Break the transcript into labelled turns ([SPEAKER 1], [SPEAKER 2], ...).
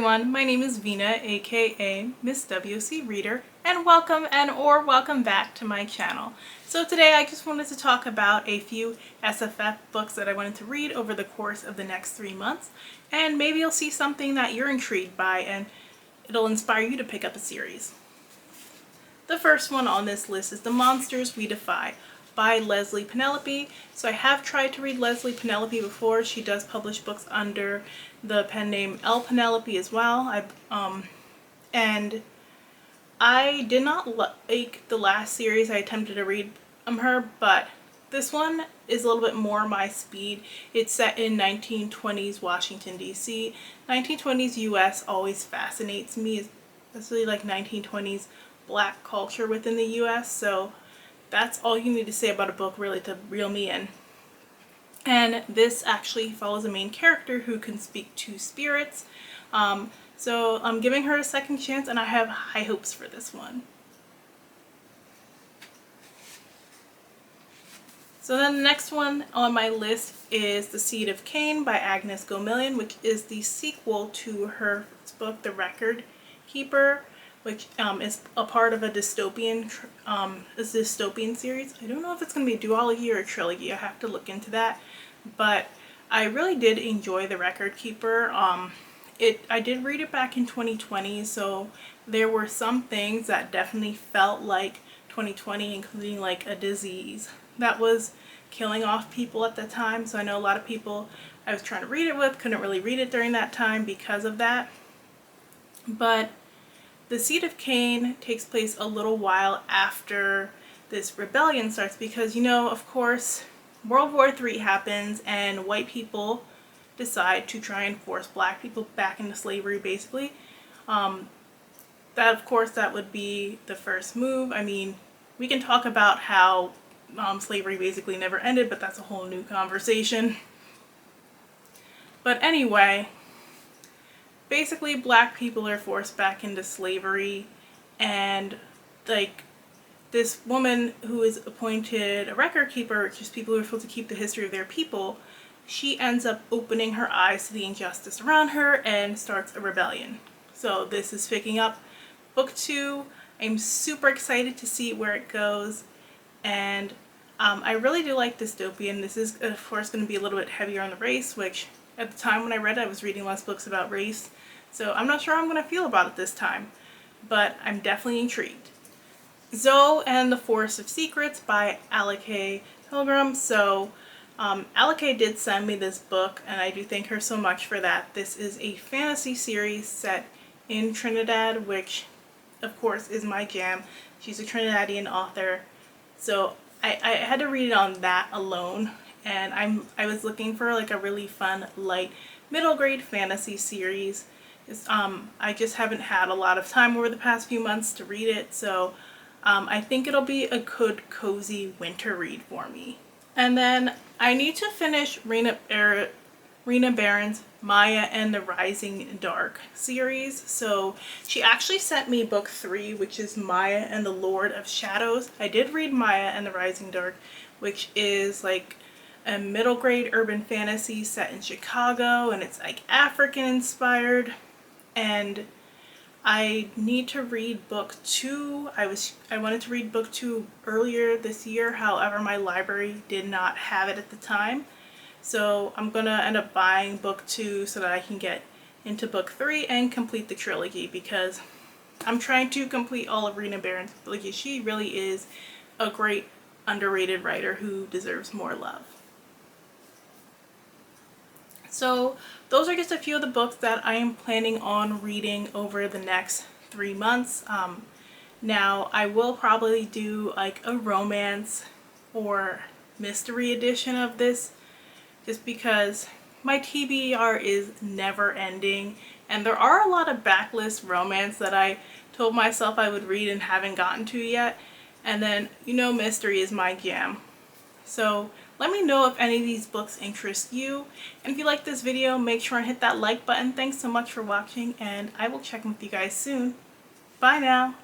[SPEAKER 1] everyone, my name is Vina, aka Miss WC Reader, and welcome back to my channel. So today I just wanted to talk about a few SFF books that I wanted to read over the course of the next 3 months, and maybe you'll see something that you're intrigued by and it'll inspire you to pick up a series. The first one on this list is The Monsters We Defy by Leslie Penelope. So I have tried to read Leslie Penelope before. She does publish books under the pen name L Penelope as well. And I did not like the last series I attempted to read her, but this one is a little bit more my speed. It's set in 1920s Washington, D.C. 1920s U.S. always fascinates me, especially like 1920s Black culture within the U.S. So that's all you need to say about a book really to reel me in. And this actually follows a main character who can speak to spirits. So I'm giving her a second chance and I have high hopes for this one. So then the next one on my list is The Seed of Cain by Agnes Gomillion, which is the sequel to her book, The Record Keeper, which is a part of a dystopian series. I don't know if it's going to be a duology or a trilogy. I have to look into that. But I really did enjoy The Record Keeper. I did read it back in 2020, so there were some things that definitely felt like 2020, including like a disease that was killing off people at the time. So I know a lot of people I was trying to read it with couldn't really read it during that time because of that. But The Seed of Cain takes place a little while after this rebellion starts because, you know, of course, World War III happens and white people decide to try and force black people back into slavery, basically. Of course, that would be the first move. I mean, we can talk about how slavery basically never ended, but that's a whole new conversation. But anyway, basically black people are forced back into slavery, and like this woman who is appointed a record keeper, which is people who are supposed to keep the history of their people, she ends up opening her eyes to the injustice around her and starts a rebellion. So this is picking up book 2. I'm super excited to see where it goes, and I really do like dystopian. This is of course going to be a little bit heavier on the race, which at the time when I read it, I was reading less books about race. So I'm not sure how I'm going to feel about it this time, but I'm definitely intrigued. Zoe and the Forest of Secrets by Alake Pilgrim. So Alake did send me this book, and I do thank her so much for that. This is a fantasy series set in Trinidad, which of course is my jam. She's a Trinidadian author, so I had to read it on that alone, and I was looking for like a really fun, light, middle grade fantasy series. I just haven't had a lot of time over the past few months to read it, so I think it'll be a good, cozy winter read for me. And then I need to finish Rena Barron's Maya and the Rising Dark series. So she actually sent me book 3, which is Maya and the Lord of Shadows. I did read Maya and the Rising Dark, which is like a middle grade urban fantasy set in Chicago, and it's like African inspired. And I need to read book 2. I wanted to read book 2 earlier this year, however my library did not have it at the time. So I'm gonna end up buying book 2 so that I can get into book 3 and complete the trilogy, because I'm trying to complete all of Rena Barron's trilogy. She really is a great underrated writer who deserves more love. So those are just a few of the books that I am planning on reading over the next 3 months. Now I will probably do like a romance or mystery edition of this, just because my TBR is never ending, and there are a lot of backlist romance that I told myself I would read and haven't gotten to yet. And then, you know, mystery is my jam. So let me know if any of these books interest you. And if you like this video, make sure and hit that like button. Thanks so much for watching, and I will check in with you guys soon. Bye now.